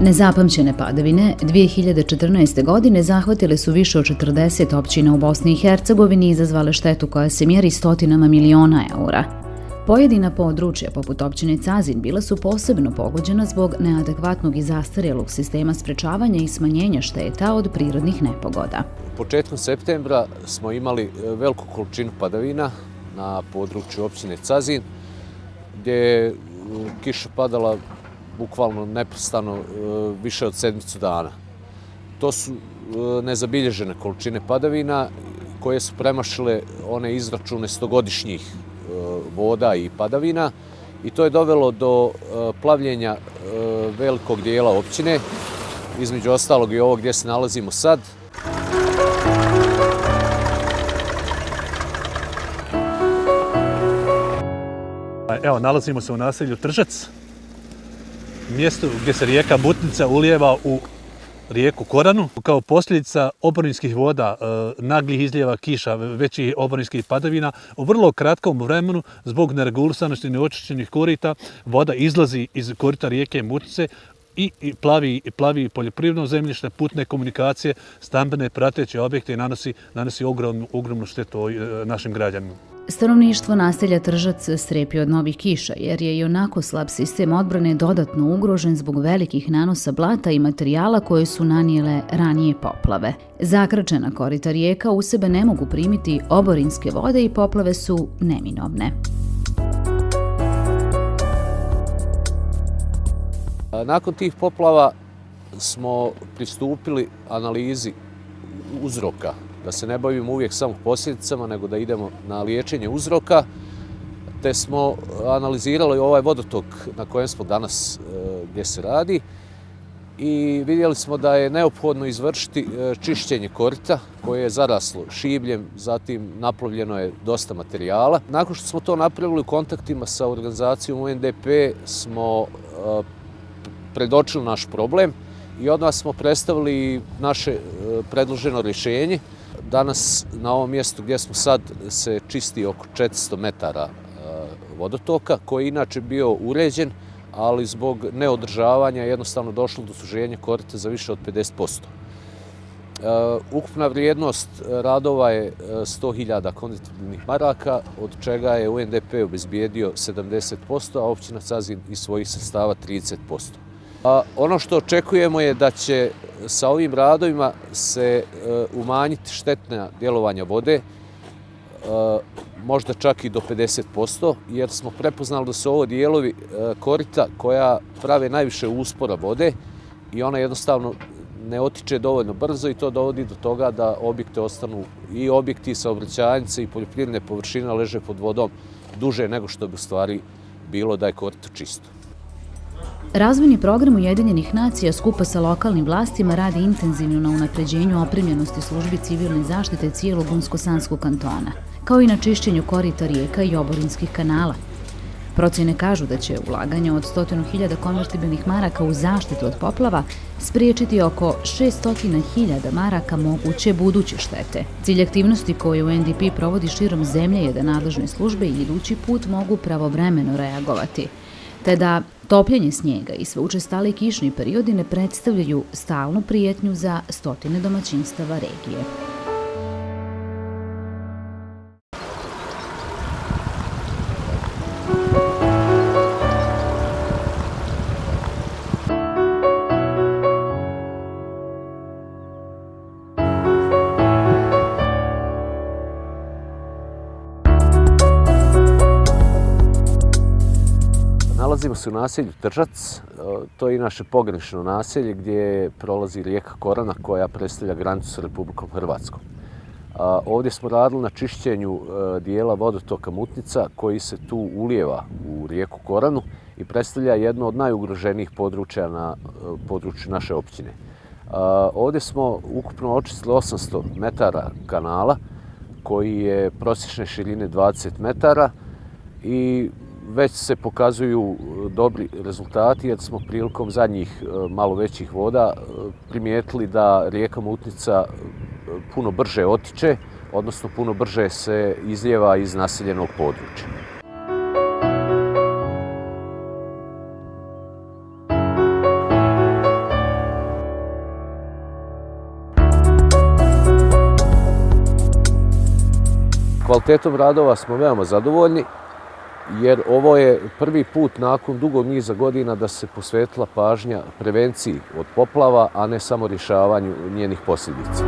Nezapamćene padavine 2014. godine zahvatile su više od 40 općina u Bosni i Hercegovini i izazvale štetu koja se mjeri stotinama miliona eura. Pojedina područja, poput općine Cazin, bila su posebno pogođena zbog neadekvatnog i zastarjelog sistema sprečavanja i smanjenja šteta od prirodnih nepogoda. Početkom septembra smo imali veliku količinu padavina na području općine Cazin, gdje je kiša padala bukvalno neprestano više od sedmicu dana. To su nezabilježene količine padavina koje su premašile one izračune stogodišnjih voda i padavina i to je dovelo do plavljenja velikog dijela općine, između ostalog i ovog gdje se nalazimo sad. Evo, nalazimo se u naselju Tržac, mjestu gdje se rijeka Mutnica ulijeva u rijeku Koranu. Kao posljedica oborinskih voda, naglih izlijeva kiša, većih oborinskih padavina, u vrlo kratkom vremenu zbog neregulisanosti neočišćenih korita voda izlazi iz korita rijeke Mutnice i plavi poljoprivredno zemljište, putne komunikacije, stambene prateće objekte i nanosi ogromnu štetu našim građanima. Stanovništvo naselja Tržac strepi od novih kiša, jer je i onako slab sistem odbrane dodatno ugrožen zbog velikih nanosa blata i materijala koje su nanijele ranije poplave. Zakrčena korita rijeka u sebe ne mogu primiti oborinske vode i poplave su neminovne. Nakon tih poplava smo pristupili analizi uzroka, da se ne bavimo uvijek samo posljedicama, nego da idemo na liječenje uzroka, te smo analizirali ovaj vodotok na kojem smo danas gdje se radi i vidjeli smo da je neophodno izvršiti čišćenje korita koje je zaraslo šibljem, zatim naplavljeno je dosta materijala. Nakon što smo to napravili u kontaktima sa organizacijom UNDP smo predočili naš problem i odmah smo predstavili naše predloženo rješenje. Danas na ovom mjestu gdje smo sad se čisti oko 400 metara vodotoka koji je inače bio uređen, ali zbog neodržavanja jednostavno došlo do suženja korita za više od 50%. Ukupna vrijednost radova je 100.000 konvertibilnih maraka, od čega je UNDP obezbijedio 70%, a općina Cazin iz svojih sredstava 30%. Ono što očekujemo je da će sa ovim radovima se umanjiti štetna djelovanja vode, možda čak i do 50%, jer smo prepoznali da su ovo dijelovi korita koja prave najviše uspora vode i ona jednostavno ne otiče dovoljno brzo i to dovodi do toga da objekte ostanu i objekti, saobraćajnice i poljoprivredne površine leže pod vodom duže nego što bi u stvari bilo da je korito čisto. Razvojni program Ujedinjenih nacija skupa sa lokalnim vlastima radi intenzivno na unapređenju opremljenosti službi civilne zaštite cijelog Unsko-Sanskog kantona, kao i na čišćenju korita rijeka i oborinskih kanala. Procjene kažu da će ulaganje od 100.000 konvertibilnih maraka u zaštitu od poplava spriječiti oko 600.000 maraka moguće buduće štete. Cilj aktivnosti koje UNDP provodi širom zemlje je da nadležne službe i idući put mogu pravovremeno reagovati, te da topljenje snijega i sve učestali kišni periodi ne predstavljaju stalnu prijetnju za stotine domaćinstava regije. Nalazimo se u naselju Tržac, to je inače pogranično naselje gdje prolazi rijeka Korana koja predstavlja granicu s Republikom Hrvatskom. Ovdje smo radili na čišćenju dijela vodotoka Mutnica koji se tu ulijeva u rijeku Koranu i predstavlja jedno od najugroženijih područja na području naše općine. Ovdje smo ukupno očistili 800 metara kanala koji je prosječne širine 20 metara i već se pokazuju dobri rezultati jer smo prilikom zadnjih malo većih voda primijetili da rijeka Mutnica puno brže otiče, odnosno puno brže se izlijeva iz naseljenog područja. Kvalitetom radova smo veoma zadovoljni, jer ovo je prvi put nakon dugog niza godina da se posvetila pažnja prevenciji od poplava, a ne samo rješavanju njenih posljedica.